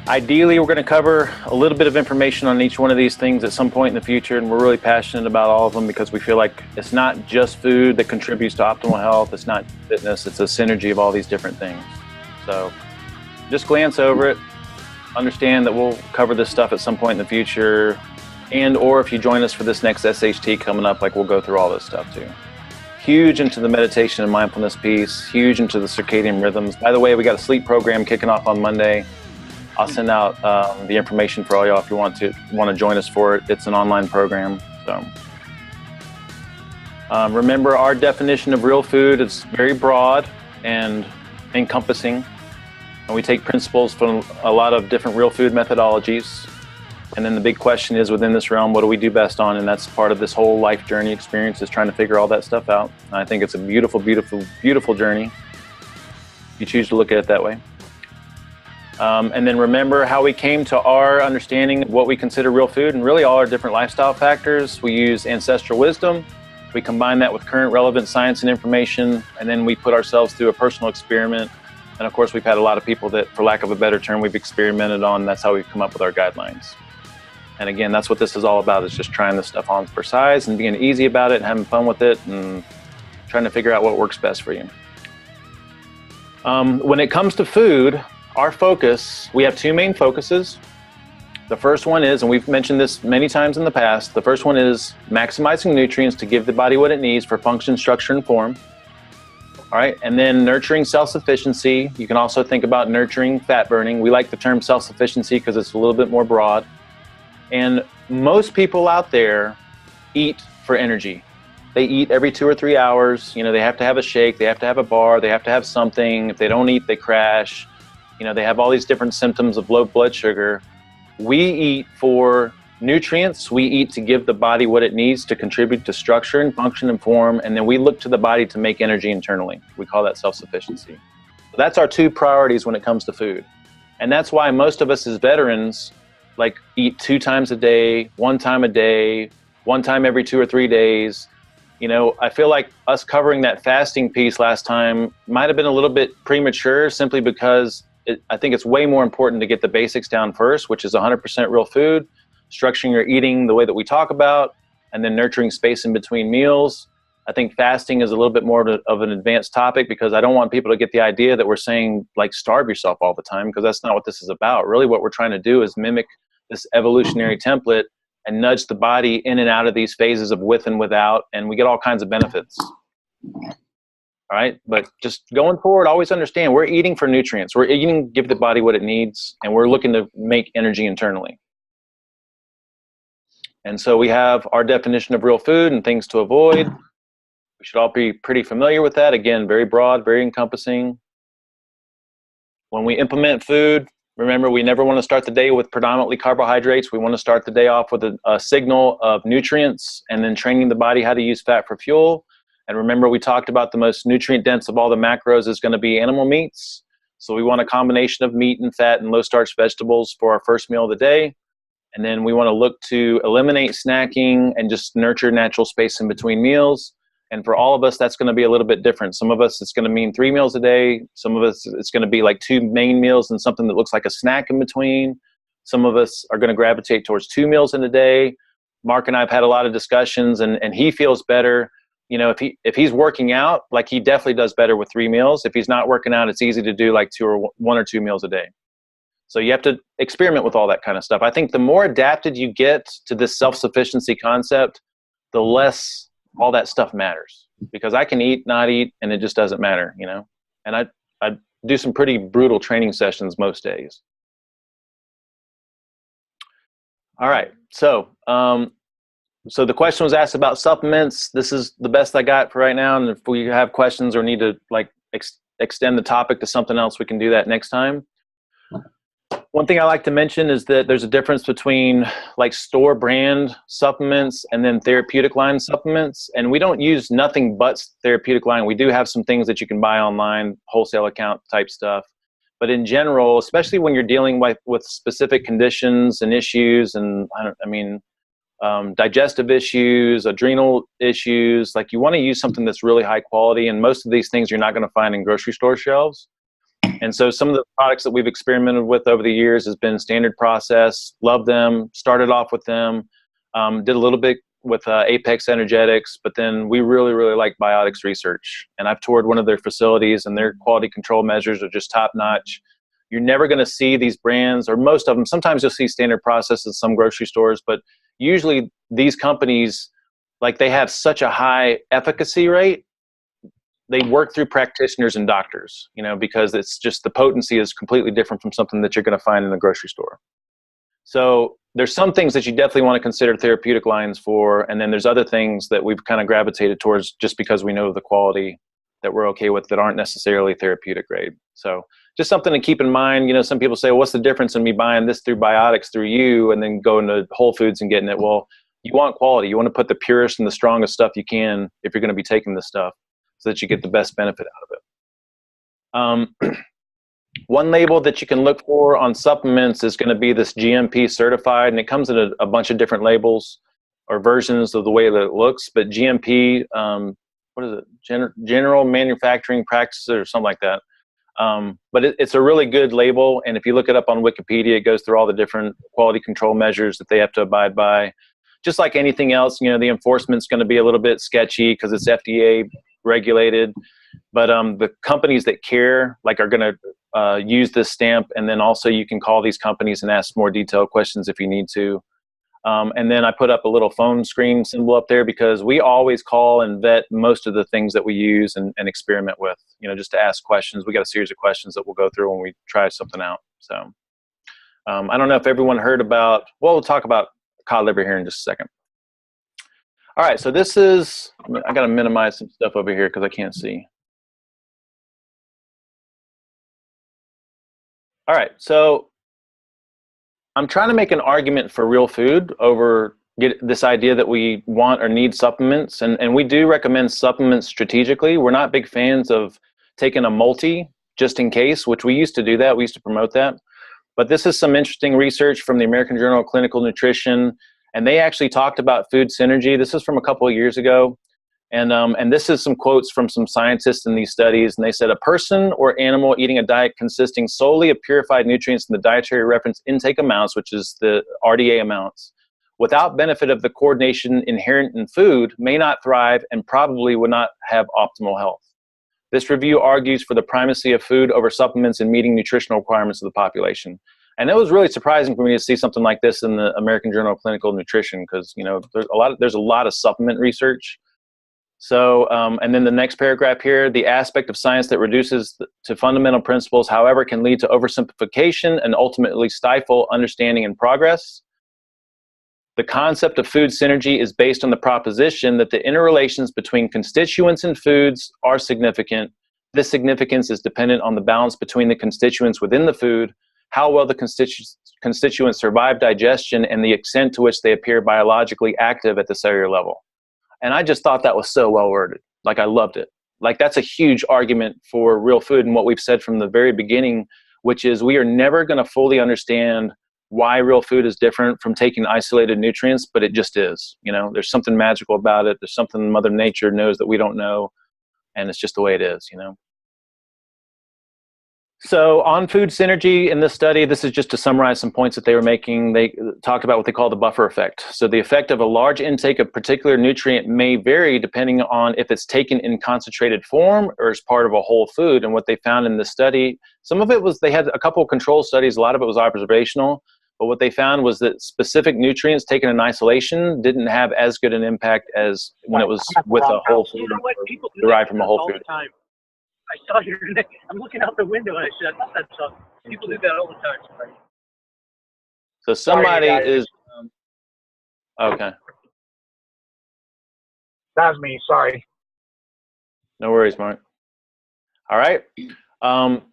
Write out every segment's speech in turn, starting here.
Ideally, we're going to cover a little bit of information on each one of these things at some point in the future, and we're really passionate about all of them because we feel like it's not just food that contributes to optimal health. It's not fitness. It's a synergy of all these different things. So just glance over it. Understand that we'll cover this stuff at some point in the future, or if you join us for this next SHT coming up, like we'll go through all this stuff too. Huge into the meditation and mindfulness piece, huge into the circadian rhythms. By the way, we got a sleep program kicking off on Monday. I'll send out the information for all y'all if you want to join us for it. It's an online program. So remember, our definition of real food is very broad and encompassing, and we take principles from a lot of different real food methodologies. And then the big question is, within this realm, what do we do best on? And that's part of this whole life journey experience, is trying to figure all that stuff out. And I think it's a beautiful, beautiful, beautiful journey if you choose to look at it that way. And then remember how we came to our understanding of what we consider real food, and really all our different lifestyle factors. We use ancestral wisdom. We combine that with current relevant science and information, and then we put ourselves through a personal experiment. And of course, we've had a lot of people that, for lack of a better term, we've experimented on. That's how we've come up with our guidelines. And again, that's what this is all about, is just trying this stuff on for size and being easy about it and having fun with it and trying to figure out what works best for you. When it comes to food, our focus, we have two main focuses. The first one is, and we've mentioned this many times in the past, the first one is maximizing nutrients to give the body what it needs for function, structure, and form. All right, and then nurturing self-sufficiency. You can also think about nurturing fat burning. We like the term self-sufficiency because it's a little bit more broad. And most people out there eat for energy. They eat every 2 or 3 hours. You know, they have to have a shake, they have to have a bar, they have to have something. If they don't eat, they crash. You know, they have all these different symptoms of low blood sugar. We eat for nutrients. We eat to give the body what it needs to contribute to structure and function and form. And then we look to the body to make energy internally. We call that self-sufficiency. So that's our two priorities when it comes to food. And that's why most of us as veterans, like, eat 2 times a day, 1 time a day, 1 time every 2 or 3 days. You know, I feel like us covering that fasting piece last time might have been a little bit premature, simply because I think it's way more important to get the basics down first, which is 100% real food, structuring your eating the way that we talk about, and then nurturing space in between meals. I think fasting is a little bit more of an advanced topic, because I don't want people to get the idea that we're saying, like, starve yourself all the time, because that's not what this is about. Really what we're trying to do is mimic this evolutionary template and nudge the body in and out of these phases of with and without, and we get all kinds of benefits. All right, but just going forward, always understand we're eating for nutrients. We're eating to give the body what it needs, and we're looking to make energy internally. And so we have our definition of real food and things to avoid. We should all be pretty familiar with that. Again, very broad, very encompassing. When we implement food, remember, we never want to start the day with predominantly carbohydrates. We want to start the day off with a signal of nutrients, and then training the body how to use fat for fuel. And remember, we talked about the most nutrient dense of all the macros is going to be animal meats. So we want a combination of meat and fat and low starch vegetables for our first meal of the day. And then we want to look to eliminate snacking and just nurture natural space in between meals. And for all of us, that's going to be a little bit different. Some of us, it's going to mean 3 meals a day. Some of us, it's going to be like 2 main meals and something that looks like a snack in between. Some of us are going to gravitate towards 2 meals in a day. Mark and I have had a lot of discussions, and he feels better. You know, if he's working out, like, he definitely does better with 3 meals. If he's not working out, it's easy to do like 1 or 2 meals a day. So you have to experiment with all that kind of stuff. I think the more adapted you get to this self-sufficiency concept, the less all that stuff matters, because I can eat, not eat, and it just doesn't matter, you know? And I do some pretty brutal training sessions most days. All right. So the question was asked about supplements. This is the best I got for right now. And if we have questions or need to, like, extend the topic to something else, we can do that next time. One thing I like to mention is that there's a difference between, like, store brand supplements and then therapeutic line supplements. And we don't use nothing but therapeutic line. We do have some things that you can buy online, wholesale account type stuff. But in general, especially when you're dealing with specific conditions and issues, and digestive issues, adrenal issues, like, you want to use something that's really high quality. And most of these things you're not going to find in grocery store shelves. And so some of the products that we've experimented with over the years has been standard process. Love them. Started off with them. Did a little bit with Apex Energetics, but then we really, really like Biotics Research. And I've toured one of their facilities, and their quality control measures are just top notch. You're never going to see these brands, or most of them. Sometimes you'll see standard process in some grocery stores, but usually these companies, like, they have such a high efficacy rate. They work through practitioners and doctors, because it's just the potency is completely different from something that you're going to find in the grocery store. So there's some things that you definitely want to consider therapeutic lines for, and then there's other things that we've kind of gravitated towards just because we know the quality that we're okay with that aren't necessarily therapeutic grade. So just something to keep in mind. Some people say, well, what's the difference in me buying this through Biotics through you and then going to Whole Foods and getting it? Well, you want quality. You want to put the purest and the strongest stuff you can if you're going to be taking this stuff, so that you get the best benefit out of it. One label that you can look for on supplements is going to be this GMP certified, and it comes in a bunch of different labels or versions of the way that it looks. But GMP, what is it? General Manufacturing Practices or something like that. But it's a really good label, and if you look it up on Wikipedia, it goes through all the different quality control measures that they have to abide by. Just like anything else, the enforcement's going to be a little bit sketchy because it's FDA regulated, but the companies that care, like, are going to use this stamp, and then also you can call these companies and ask more detailed questions if you need to. And then I put up a little phone screen symbol up there because we always call and vet most of the things that we use and experiment with, just to ask questions. We got a series of questions that we'll go through when we try something out. So I don't know if everyone heard about, well, we'll talk about cod liver here in just a second. All right, so this is, I got to minimize some stuff over here because I can't see. All right, so I'm trying to make an argument for real food over this idea that we want or need supplements, and we do recommend supplements strategically. We're not big fans of taking a multi just in case, which we used to do that. We used to promote that. But this is some interesting research from the American Journal of Clinical Nutrition, and they actually talked about food synergy. This is from a couple of years ago. And this is some quotes from some scientists in these studies. And they said, a person or animal eating a diet consisting solely of purified nutrients in the dietary reference intake amounts, which is the RDA amounts, without benefit of the coordination inherent in food, may not thrive and probably would not have optimal health. This review argues for the primacy of food over supplements in meeting nutritional requirements of the population. And it was really surprising for me to see something like this in the American Journal of Clinical Nutrition, because there's a lot of supplement research. So, and then the next paragraph here, the aspect of science that reduces to fundamental principles, however, can lead to oversimplification and ultimately stifle understanding and progress. The concept of food synergy is based on the proposition that the interrelations between constituents in foods are significant. This significance is dependent on the balance between the constituents within the food, how well the constituents survive digestion, and the extent to which they appear biologically active at the cellular level. And I just thought that was so well worded. Like, I loved it. Like, that's a huge argument for real food and what we've said from the very beginning, which is we are never going to fully understand why real food is different from taking isolated nutrients, but it just is. There's something magical about it. There's something Mother Nature knows that we don't know, and it's just the way it is, So on food synergy in this study, this is just to summarize some points that they were making. They talked about what they call the buffer effect. So the effect of a large intake of particular nutrient may vary depending on if it's taken in concentrated form or as part of a whole food. And what they found in this study, some of it was, they had a couple of control studies, a lot of it was observational, but what they found was that specific nutrients taken in isolation didn't have as good an impact as when it was with a whole food, derived from a whole food. I saw your name. I'm looking out the window and I said, I thought that's something. People do that all the time. So somebody is okay. That was me. Sorry. No worries, Mark. All right.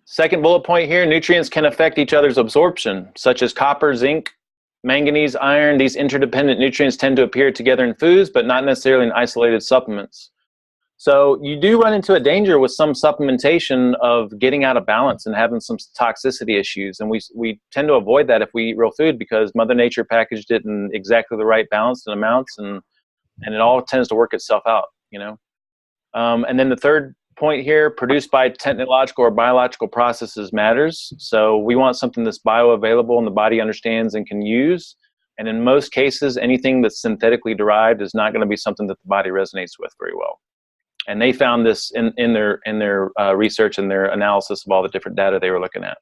Second bullet point here, nutrients can affect each other's absorption, such as copper, zinc, manganese, iron. These interdependent nutrients tend to appear together in foods, but not necessarily in isolated supplements. So you do run into a danger with some supplementation of getting out of balance and having some toxicity issues. And we tend to avoid that if we eat real food, because Mother Nature packaged it in exactly the right balance and amounts, and it all tends to work itself out, And then the third point here, produced by technological or biological processes matters. So we want something that's bioavailable and the body understands and can use. And in most cases, anything that's synthetically derived is not going to be something that the body resonates with very well. And they found this in their research and their analysis of all the different data they were looking at.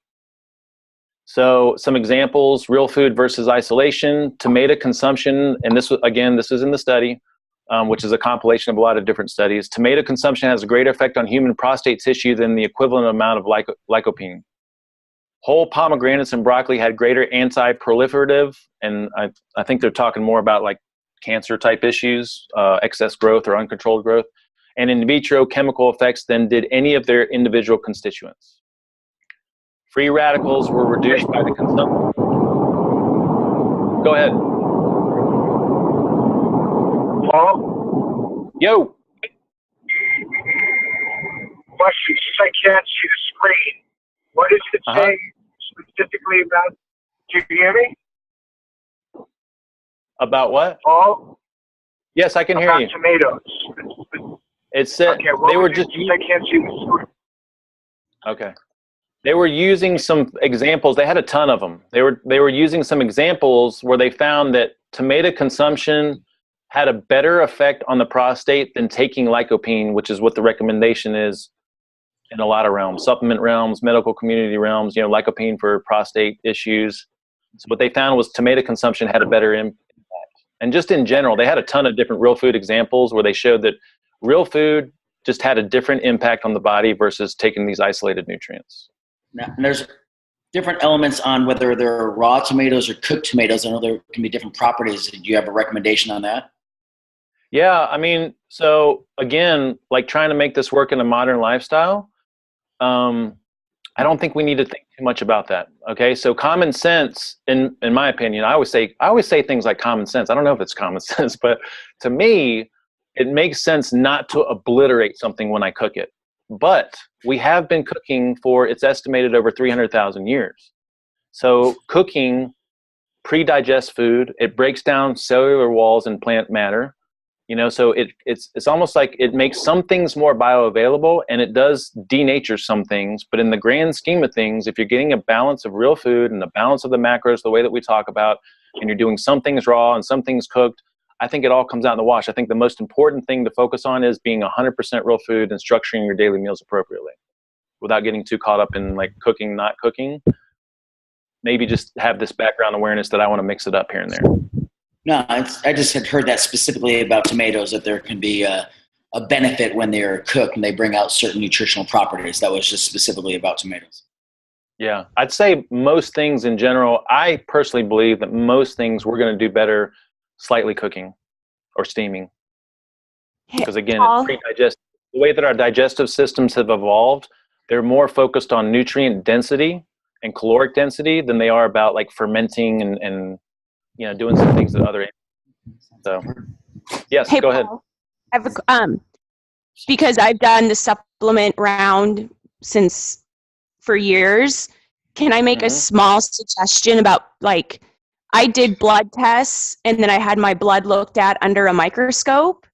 So some examples: real food versus isolation, tomato consumption, and this is in the study, which is a compilation of a lot of different studies. Tomato consumption has a greater effect on human prostate tissue than the equivalent amount of lycopene. Whole pomegranates and broccoli had greater anti-proliferative, and I think they're talking more about like cancer type issues, excess growth or uncontrolled growth, and in vitro chemical effects than did any of their individual constituents. Free radicals were reduced by the consumption. Go ahead. Paul? Yo. Question, since I can't see the screen, what does it say specifically about? Can you hear me? About what? Paul? Yes, I can hear you. About tomatoes. It said okay, they were just. I can't see the screen. Okay. They were using some examples. They had a ton of them. They were using some examples where they found that tomato consumption had a better effect on the prostate than taking lycopene, which is what the recommendation is in a lot of realms, supplement realms, medical community realms, lycopene for prostate issues. So what they found was tomato consumption had a better impact. And just in general, they had a ton of different real food examples where they showed that real food just had a different impact on the body versus taking these isolated nutrients. Now, and there's different elements on whether they're raw tomatoes or cooked tomatoes. I know there can be different properties. Do you have a recommendation on that? Yeah, I mean, so again, like trying to make this work in a modern lifestyle, I don't think we need to think too much about that. Okay, so common sense, in my opinion, I always say things like common sense. I don't know if it's common sense, but to me, it makes sense not to obliterate something when I cook it. But we have been cooking for, it's estimated, over 300,000 years. So cooking pre-digests food. It breaks down cellular walls in plant matter. So it's almost like it makes some things more bioavailable, and it does denature some things. But in the grand scheme of things, if you're getting a balance of real food and a balance of the macros, the way that we talk about, and you're doing some things raw and some things cooked, I think it all comes out in the wash. I think the most important thing to focus on is being 100% real food and structuring your daily meals appropriately without getting too caught up in like cooking, not cooking. Maybe just have this background awareness that I want to mix it up here and there. No, I just had heard that specifically about tomatoes, that there can be a benefit when they're cooked and they bring out certain nutritional properties. That was just specifically about tomatoes. Yeah, I'd say most things in general, I personally believe that most things we're going to do better slightly cooking or steaming. Because again, it's pre-digest. The way that our digestive systems have evolved, they're more focused on nutrient density and caloric density than they are about like fermenting and doing some things that other. So, yes, hey, go ahead. Paul, I have because I've done the supplement round for years. Can I make a small suggestion about, like, I did blood tests and then I had my blood looked at under a microscope,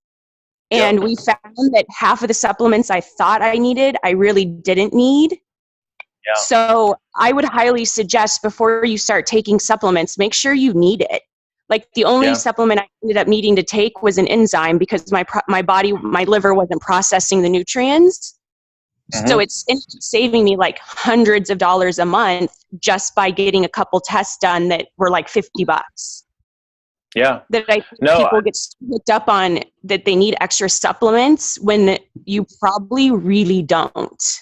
and we found that half of the supplements I thought I needed, I really didn't need. Yeah. So I would highly suggest, before you start taking supplements, make sure you need it. Like, the only supplement I ended up needing to take was an enzyme because my liver wasn't processing the nutrients. So it's saving me like hundreds of dollars a month just by getting a couple tests done that were like $50. Yeah. That I think people get hooked up on, that they need extra supplements when you probably really don't.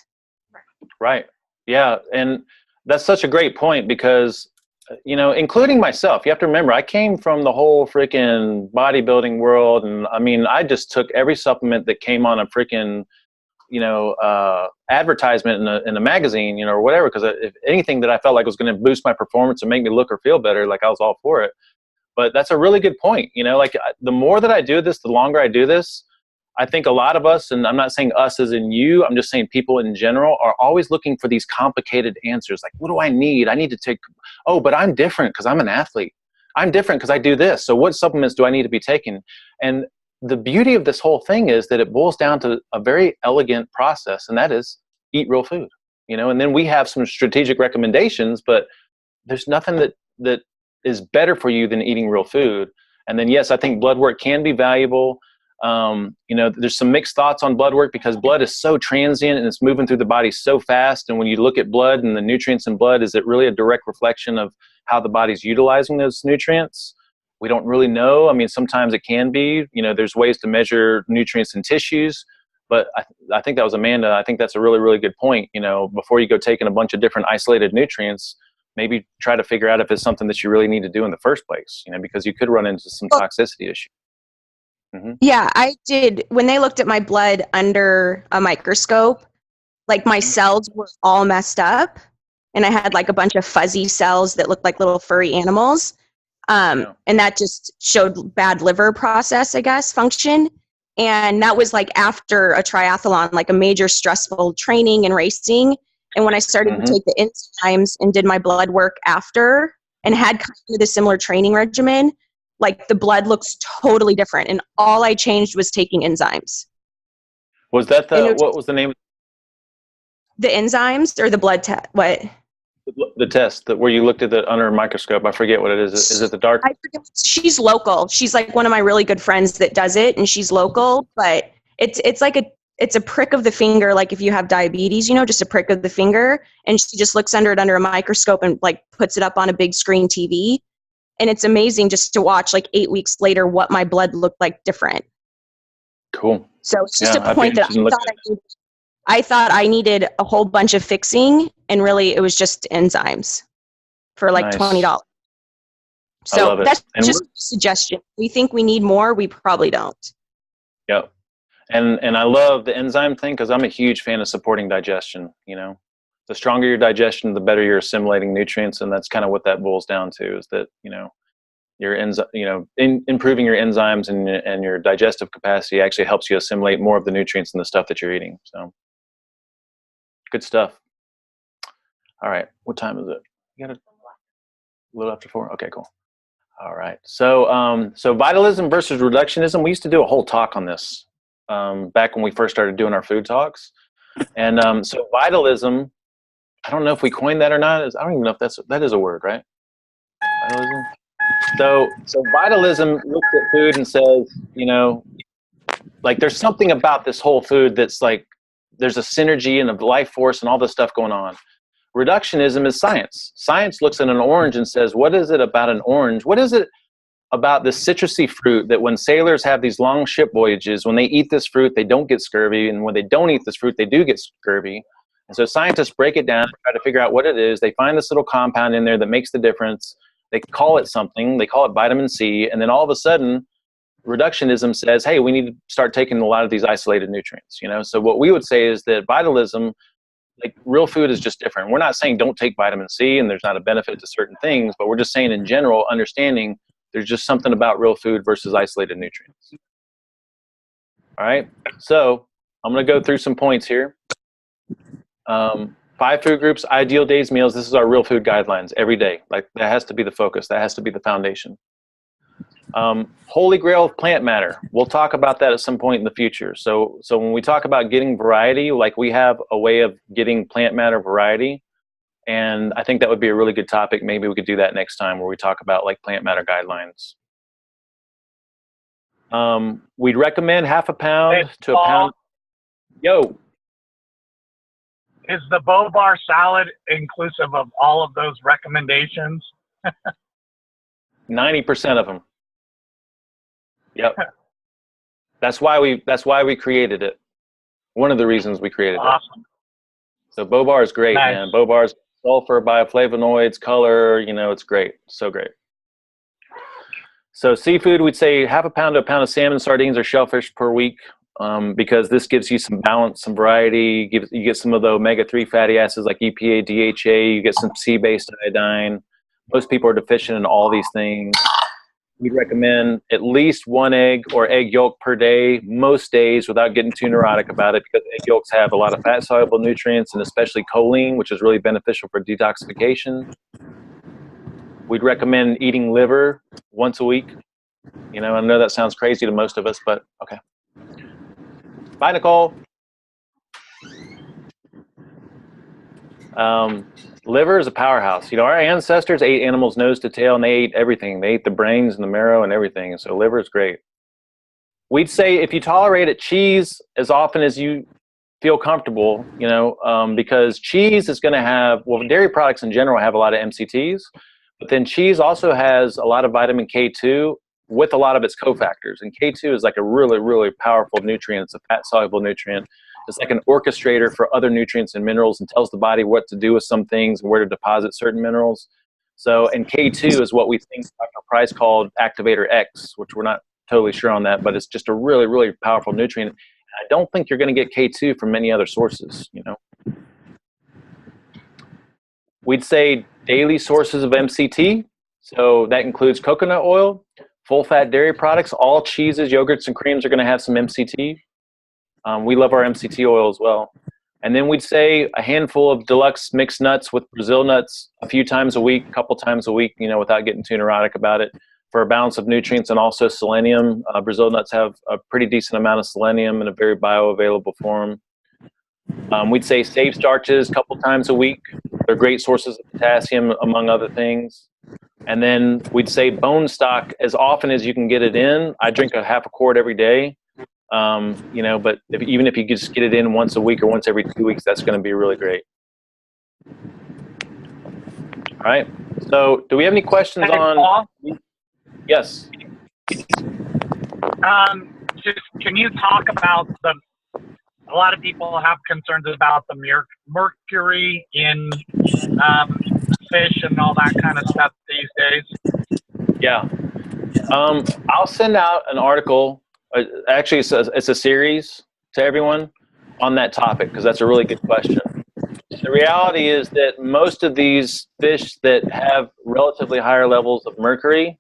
Right. Yeah. And that's such a great point because, including myself, you have to remember, I came from the whole freaking bodybuilding world. And I mean, I just took every supplement that came on a freaking, advertisement in a magazine, or whatever, because if anything that I felt like was going to boost my performance and make me look or feel better, like I was all for it. But that's a really good point. Like the more that I do this, the longer I do this, I think a lot of us, and I'm not saying us as in you, I'm just saying people in general, are always looking for these complicated answers. Like, what do I need? I need to take, but I'm different because I'm an athlete. I'm different because I do this. So what supplements do I need to be taking? And the beauty of this whole thing is that it boils down to a very elegant process, and that is eat real food, and then we have some strategic recommendations, but there's nothing that is better for you than eating real food. And then, yes, I think blood work can be valuable. There's some mixed thoughts on blood work because blood is so transient and it's moving through the body so fast. And when you look at blood and the nutrients in blood, is it really a direct reflection of how the body's utilizing those nutrients? We don't really know. I mean, sometimes it can be. There's ways to measure nutrients in tissues. But I think that was Amanda. I think that's a really, really good point. Before you go taking a bunch of different isolated nutrients, maybe try to figure out if it's something that you really need to do in the first place, because you could run into some toxicity issues. Mm-hmm. Yeah, I did. When they looked at my blood under a microscope, like my cells were all messed up and I had like a bunch of fuzzy cells that looked like little furry animals. And that just showed bad liver process, I guess, function. And that was like after a triathlon, like a major stressful training and racing. And when I started to take the enzymes and did my blood work after and had kind of a similar training regimen, like the blood looks totally different. And all I changed was taking enzymes. Was that what was the name? The enzymes or the blood test? What? The test where you looked at it under a microscope. I forget what it is. Is it the dark? I forget. She's local. She's like one of my really good friends that does it, and she's local. But it's like it's a prick of the finger, like if you have diabetes, just a prick of the finger. And she just looks under it under a microscope and like puts it up on a big screen TV. And it's amazing just to watch like 8 weeks later what my blood looked like different. Cool. So it's just a point that I thought I needed a whole bunch of fixing, and really it was just enzymes for like $20. So that's just a suggestion. We think we need more, we probably don't. Yep. And I love the enzyme thing because I'm a huge fan of supporting digestion. The stronger your digestion, the better you're assimilating nutrients, and that's kind of what that boils down to. Is that your improving your enzymes and your digestive capacity actually helps you assimilate more of the nutrients in the stuff that you're eating. So good stuff. All right, what time is it? You got a little after 4. Okay, cool. All right, so vitalism versus reductionism. We used to do a whole talk on this. Back when we first started doing our food talks. And so vitalism, I don't know if we coined that or not. I don't even know if that is a word, right? Vitalism. So vitalism looks at food and says, like there's something about this whole food that's like there's a synergy and a life force and all this stuff going on. Reductionism is science. Science looks at an orange and says, what is it about an orange? What is it about this citrusy fruit that when sailors have these long ship voyages, when they eat this fruit, they don't get scurvy, and when they don't eat this fruit, they do get scurvy? And so scientists break it down and try to figure out what it is. They find this little compound in there that makes the difference. They call it something. They call it vitamin C. And then all of a sudden, reductionism says, hey, we need to start taking a lot of these isolated nutrients. So what we would say is that vitalism, like real food, is just different. We're not saying don't take vitamin C and there's not a benefit to certain things, but we're just saying in general, understanding there's just something about real food versus isolated nutrients. All right, so I'm going to go through some points here. 5 food groups, ideal days meals. This is our real food guidelines every day. Like that has to be the focus. That has to be the foundation. Holy grail of plant matter. We'll talk about that at some point in the future. So when we talk about getting variety, like we have a way of getting plant matter variety. And I think that would be a really good topic. Maybe we could do that next time where we talk about like plant matter guidelines. We'd recommend half a pound to a pound. Yo. Is the Bobar salad inclusive of all of those recommendations? 90% of them. Yep. That's why we created it. One of the reasons we created it. So Bobar is great, man. Bobar's sulfur, bioflavonoids, color, it's great. So great. So seafood, we'd say half a pound to a pound of salmon, sardines, or shellfish per week, because this gives you some balance, some variety. You get some of the omega-3 fatty acids like EPA, DHA. You get some sea-based iodine. Most people are deficient in all these things. We'd recommend at least 1 egg or egg yolk per day, most days, without getting too neurotic about it, because egg yolks have a lot of fat-soluble nutrients and especially choline, which is really beneficial for detoxification. We'd recommend eating liver once a week. You know, I know that sounds crazy to most of us, but okay. Bye, Nicole. Liver is a powerhouse. You know, our ancestors ate animals nose to tail, and they ate everything. They ate the brains and the marrow and everything. And so liver is great. We'd say if you tolerate it, cheese as often as you feel comfortable, you know, because cheese is going to have, well, dairy products in general have a lot of MCTs, but then cheese also has a lot of vitamin K2 with a lot of its cofactors. And K2 is like a really, really powerful nutrient. It's a fat-soluble nutrient. It's like an orchestrator for other nutrients and minerals and tells the body what to do with some things and where to deposit certain minerals. So, and K2 is what we think Dr. Price called activator X, which we're not totally sure on that, but it's just a really, really powerful nutrient. I don't think you're going to get K2 from many other sources, you know. We'd say daily sources of MCT. So that includes coconut oil, full-fat dairy products. All cheeses, yogurts, and creams are going to have some MCT. We love our MCT oil as well. And then we'd say a handful of deluxe mixed nuts with Brazil nuts a few times a week, a couple times a week, you know, without getting too neurotic about it, for a balance of nutrients and also selenium. Brazil nuts have a pretty decent amount of selenium in a very bioavailable form. We'd say save starches a couple times a week. They're great sources of potassium, among other things. And then we'd say bone stock as often as you can get it in. I drink a half a quart every day. You know, but even if you just get it in once a week or once every 2 weeks, that's going to be really great. All right. So do we have any questions on? Paul? Yes. Just can you talk about a lot of people have concerns about the mercury in fish and all that kind of stuff these days? Yeah. I'll send out an article. Actually, it's a series to everyone on that topic because that's a really good question. The reality is that most of these fish that have relatively higher levels of mercury,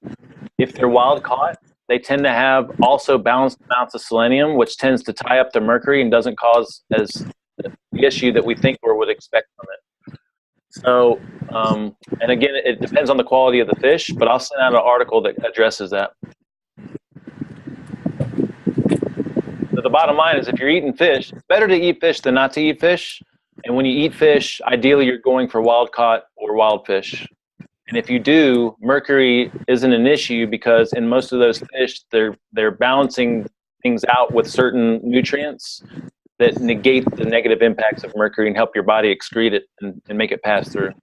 if they're wild caught, they tend to have also balanced amounts of selenium, which tends to tie up the mercury and doesn't cause as the issue that we think or would expect from it. So, and again, it depends on the quality of the fish, but I'll send out an article that addresses that. So the bottom line is if you're eating fish, it's better to eat fish than not to eat fish. And when you eat fish, ideally you're going for wild caught or wild fish. And if you do, mercury isn't an issue because in most of those fish, they're balancing things out with certain nutrients that negate the negative impacts of mercury and help your body excrete it and make it pass through.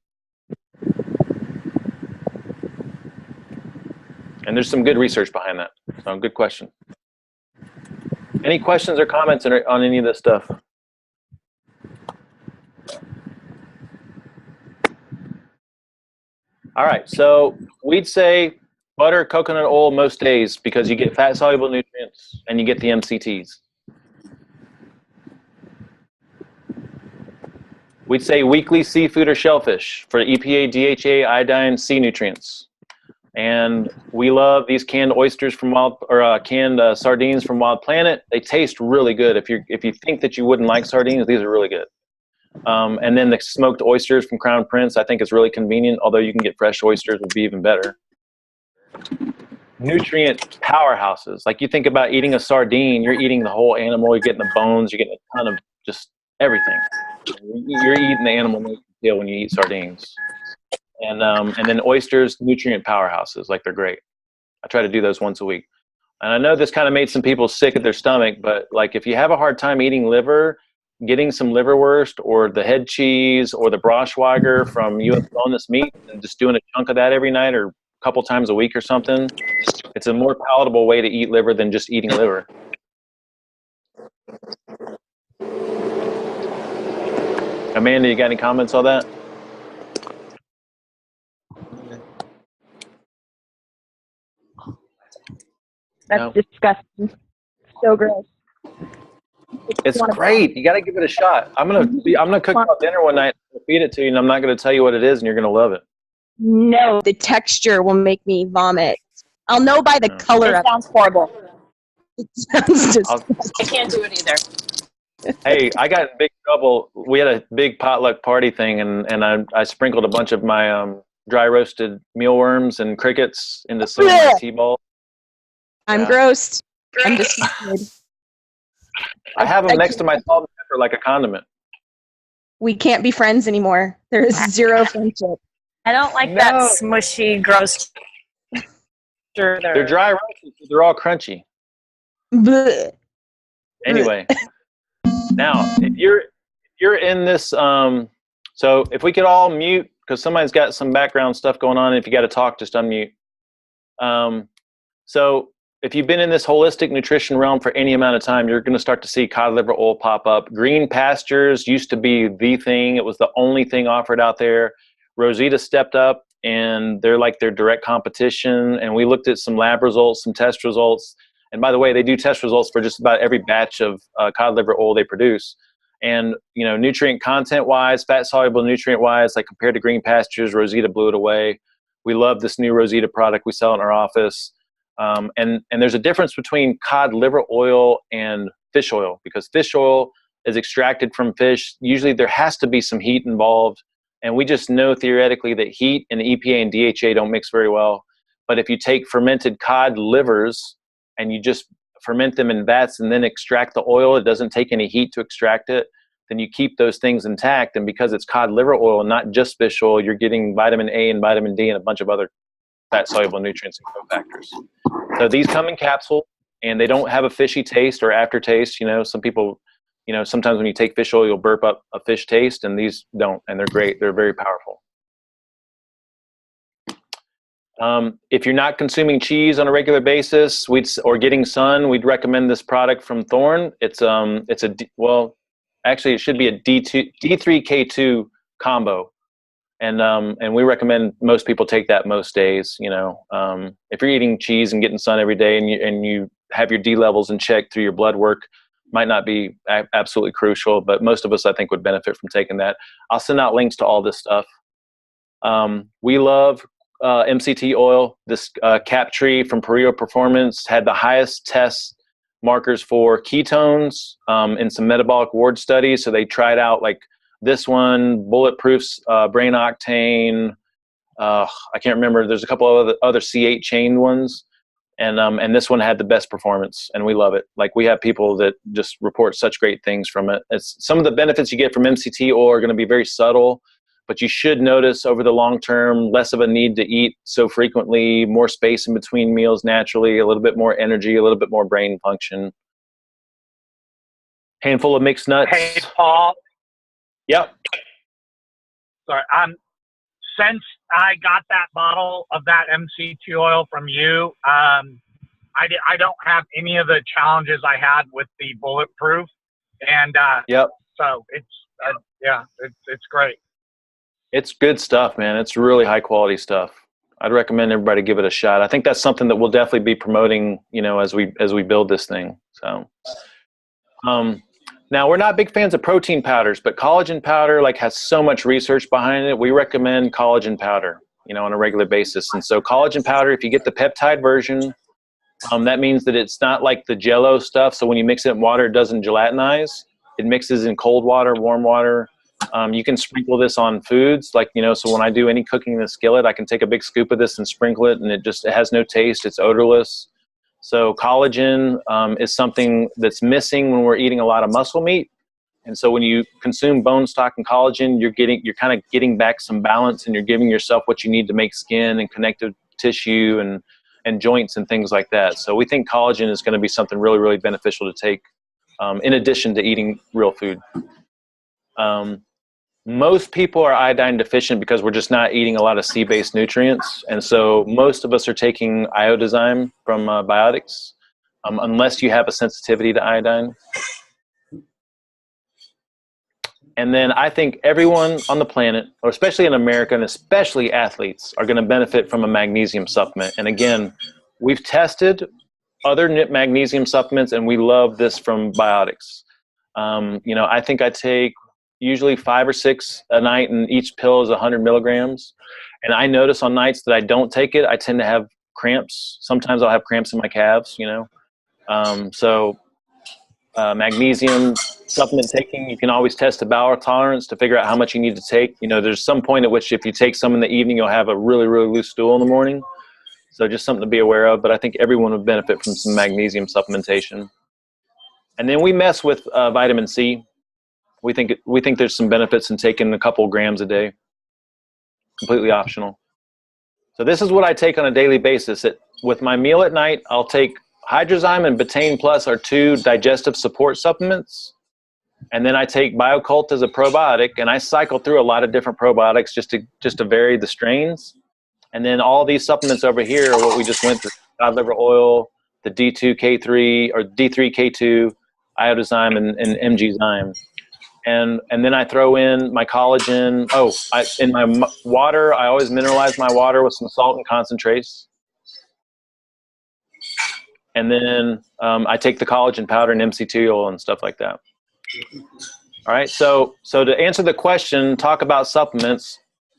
And there's some good research behind that. So good question. Any questions or comments on any of this stuff? All right, so we'd say butter, coconut oil most days because you get fat-soluble nutrients and you get the MCTs. We'd say weekly seafood or shellfish for EPA, DHA, iodine, C nutrients. And we love these canned oysters from canned sardines from Wild Planet. They taste really good. If you think that you wouldn't like sardines, these are really good. And then the smoked oysters from Crown Prince, I think is really convenient. Although you can get fresh oysters, would be even better. Nutrient powerhouses. Like you think about eating a sardine, you're eating the whole animal. You're getting the bones. You're getting a ton of just everything. You're eating the animal when you eat sardines. And then oysters, nutrient powerhouses, like they're great. I try to do those once a week. And I know this kind of made some people sick at their stomach, but like if you have a hard time eating liver, getting some liverwurst or the head cheese or the Braunschweiger from U.S. Boneless Meat and just doing a chunk of that every night or a couple times a week or something, it's a more palatable way to eat liver than just eating liver. Amanda, you got any comments on that? That's disgusting. So gross. It's great. You got to give it a shot. I'm gonna cook out dinner one night, feed it to you, and I'm not gonna tell you what it is, and you're gonna love it. No, the texture will make me vomit. I'll know by the color. It sounds horrible. It sounds disgusting. I can't do it either. Hey, I got in big trouble. We had a big potluck party thing, and I sprinkled a bunch of my dry roasted mealworms and crickets into some of my tea balls. I'm Yeah. grossed. I'm disgusted. I have them I next to my can't- salt and pepper like a condiment. We can't be friends anymore. There is zero friendship. I don't like that smushy, gross. They're dry roasted, so they're all crunchy. Blech. Anyway, now if you're in this, so if we could all mute, because somebody's got some background stuff going on, and if you got to talk, just unmute. So if you've been in this holistic nutrition realm for any amount of time, you're going to start to see cod liver oil pop up. Green pastures used to be the thing. It was the only thing offered out there. Rosita stepped up, and they're like their direct competition. And we looked at some lab results, some test results. And by the way, they do test results for just about every batch of cod liver oil they produce. And, you know, nutrient content wise, fat soluble nutrient wise, like compared to green pastures, Rosita blew it away. We love this new Rosita product. We sell it in our office. And there's a difference between cod liver oil and fish oil, because fish oil is extracted from fish. Usually there has to be some heat involved. And we just know theoretically that heat and EPA and DHA don't mix very well. But if you take fermented cod livers and you just ferment them in vats and then extract the oil, it doesn't take any heat to extract it, then you keep those things intact. And because it's cod liver oil, not just fish oil, you're getting vitamin A and vitamin D and a bunch of other fat-soluble nutrients and cofactors. So these come in capsule, and they don't have a fishy taste or aftertaste. You know, some people, you know, sometimes when you take fish oil, you'll burp up a fish taste, and these don't, and they're great. They're very powerful. If you're not consuming cheese on a regular basis, or getting sun, we'd recommend this product from Thorne. Actually, it should be a D3K2 combo. And we recommend most people take that most days. You know, if you're eating cheese and getting sun every day, and you have your D levels in check through your blood work, might not be absolutely crucial, but most of us, I think, would benefit from taking that. I'll send out links to all this stuff. We love MCT oil. This cap tree from Perio Performance had the highest test markers for ketones in some metabolic ward studies. So they tried out like this one, Bulletproof's Brain Octane. I can't remember. There's a couple of other C8 chain ones. And this one had the best performance, and we love it. Like, we have people that just report such great things from it. It's some of the benefits you get from MCT oil are going to be very subtle, but you should notice over the long term, less of a need to eat so frequently, more space in between meals naturally, a little bit more energy, a little bit more brain function. Handful of mixed nuts. Hey, Paul. Yep. Sorry. Since I got that bottle of that MCT oil from you, I don't have any of the challenges I had with the Bulletproof, and yep. So it's great. It's good stuff, man. It's really high quality stuff. I'd recommend everybody give it a shot. I think that's something that we'll definitely be promoting, you know, as we build this thing. So, now, we're not big fans of protein powders, but collagen powder has so much research behind it. We recommend collagen powder, you know, on a regular basis. And so collagen powder, if you get the peptide version, that means that it's not like the Jell-O stuff. So when you mix it in water, it doesn't gelatinize. It mixes in cold water, warm water. You can sprinkle this on foods, so when I do any cooking in the skillet, I can take a big scoop of this and sprinkle it, and it has no taste. It's odorless. So collagen is something that's missing when we're eating a lot of muscle meat. And so when you consume bone stock and collagen, you're kind of getting back some balance, and you're giving yourself what you need to make skin and connective tissue and joints and things like that. So we think collagen is going to be something really, really beneficial to take in addition to eating real food. Most people are iodine deficient because we're just not eating a lot of sea-based nutrients. And so most of us are taking iodozyme from Biotics, unless you have a sensitivity to iodine. And then I think everyone on the planet, or especially in America, and especially athletes, are going to benefit from a magnesium supplement. And again, we've tested other magnesium supplements, and we love this from Biotics. I think I take usually 5 or 6 a night, and each pill is 100 milligrams. And I notice on nights that I don't take it, I tend to have cramps. Sometimes I'll have cramps in my calves, magnesium supplement taking, you can always test the bowel tolerance to figure out how much you need to take. There's some point at which if you take some in the evening, you'll have a really, really loose stool in the morning. So just something to be aware of, but I think everyone would benefit from some magnesium supplementation. And then we mess with vitamin C. We think there's some benefits in taking a couple grams a day, completely optional. So this is what I take on a daily basis. With my meal at night, I'll take Hydrozyme and Betaine Plus are 2 digestive support supplements. And then I take BioCult as a probiotic, and I cycle through a lot of different probiotics just to vary the strains. And then all these supplements over here are what we just went through: cod liver oil, the D2K3 or D3K2, Iodozyme, and MGzyme. And then I throw in my collagen. In my water, I always mineralize my water with some salt and concentrates. And then I take the collagen powder and MCT oil and stuff like that. All right, so to answer the question, talk about supplements.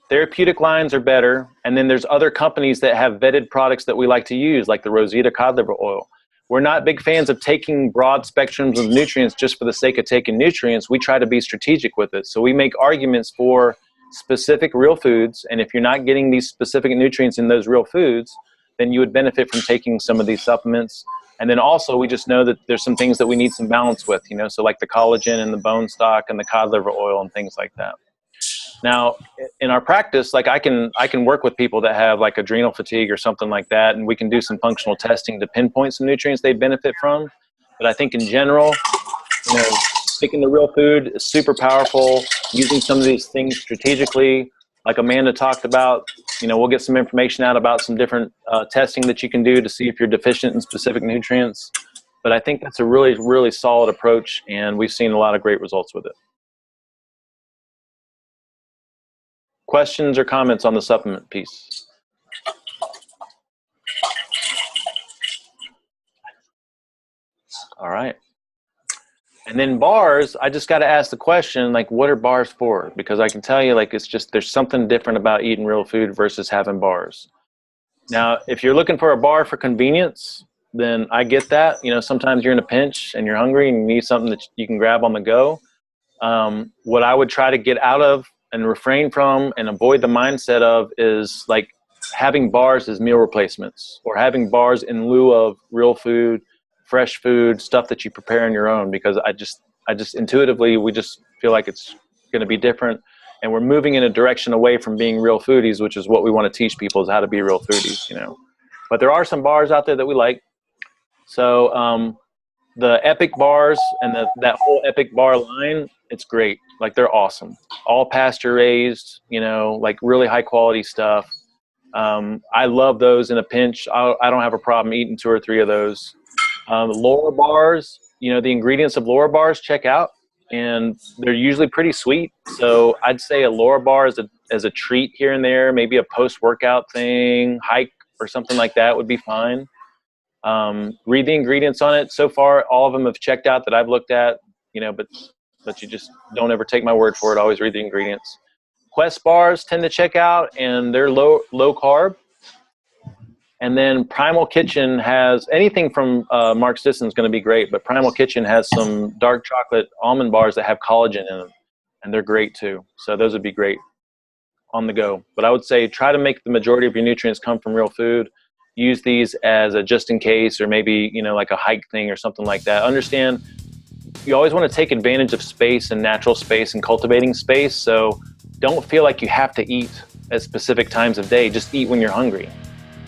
Therapeutic lines are better, and then there's other companies that have vetted products that we like to use, like the Rosita cod liver oil. We're not big fans of taking broad spectrums of nutrients just for the sake of taking nutrients. We try to be strategic with it. So we make arguments for specific real foods, and if you're not getting these specific nutrients in those real foods, then you would benefit from taking some of these supplements. And then also we just know that there's some things that we need some balance with, so like the collagen and the bone stock and the cod liver oil and things like that. Now, in our practice, like I can work with people that have like adrenal fatigue or something like that, and we can do some functional testing to pinpoint some nutrients they benefit from. But I think in general, picking the real food is super powerful. Using some of these things strategically, like Amanda talked about, we'll get some information out about some different testing that you can do to see if you're deficient in specific nutrients. But I think that's a really, really solid approach, and we've seen a lot of great results with it. Questions or comments on the supplement piece? All right. And then bars, I just got to ask the question, like, what are bars for? Because I can tell you, like, it's just, there's something different about eating real food versus having bars. Now, if you're looking for a bar for convenience, then I get that. Sometimes you're in a pinch and you're hungry and you need something that you can grab on the go. What I would try to get out of and refrain from and avoid the mindset of is like having bars as meal replacements, or having bars in lieu of real food, fresh food, stuff that you prepare on your own, because I just intuitively, we just feel like it's going to be different, and we're moving in a direction away from being real foodies, which is what we want to teach people, is how to be real foodies, But there are some bars out there that we like. So the Epic bars and that whole Epic bar line, it's great. Like, they're awesome. All pasture raised, like really high quality stuff. I love those in a pinch. I don't have a problem eating 2 or 3 of those. Laura bars, the ingredients of Laura bars, check out, and they're usually pretty sweet. So I'd say a Laura bar as a treat here and there, maybe a post-workout thing, hike or something like that would be fine. Read the ingredients on it. So far, all of them have checked out that I've looked at, but you just don't ever take my word for it. Always read the ingredients. Quest bars tend to check out, and they're low carb. And then Primal Kitchen has anything from Mark Sisson is going to be great, but Primal Kitchen has some dark chocolate almond bars that have collagen in them, and they're great too. So those would be great on the go. But I would say try to make the majority of your nutrients come from real food. Use these as a just in case, or maybe, like a hike thing or something like that. Understand, you always want to take advantage of space and natural space and cultivating space. So don't feel like you have to eat at specific times of day. Just eat when you're hungry.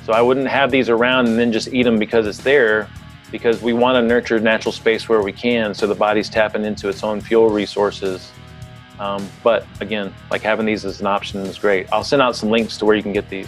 So I wouldn't have these around and then just eat them because it's there, because we want to nurture natural space where we can, so the body's tapping into its own fuel resources. But again, like having these as an option is great. I'll send out some links to where you can get these.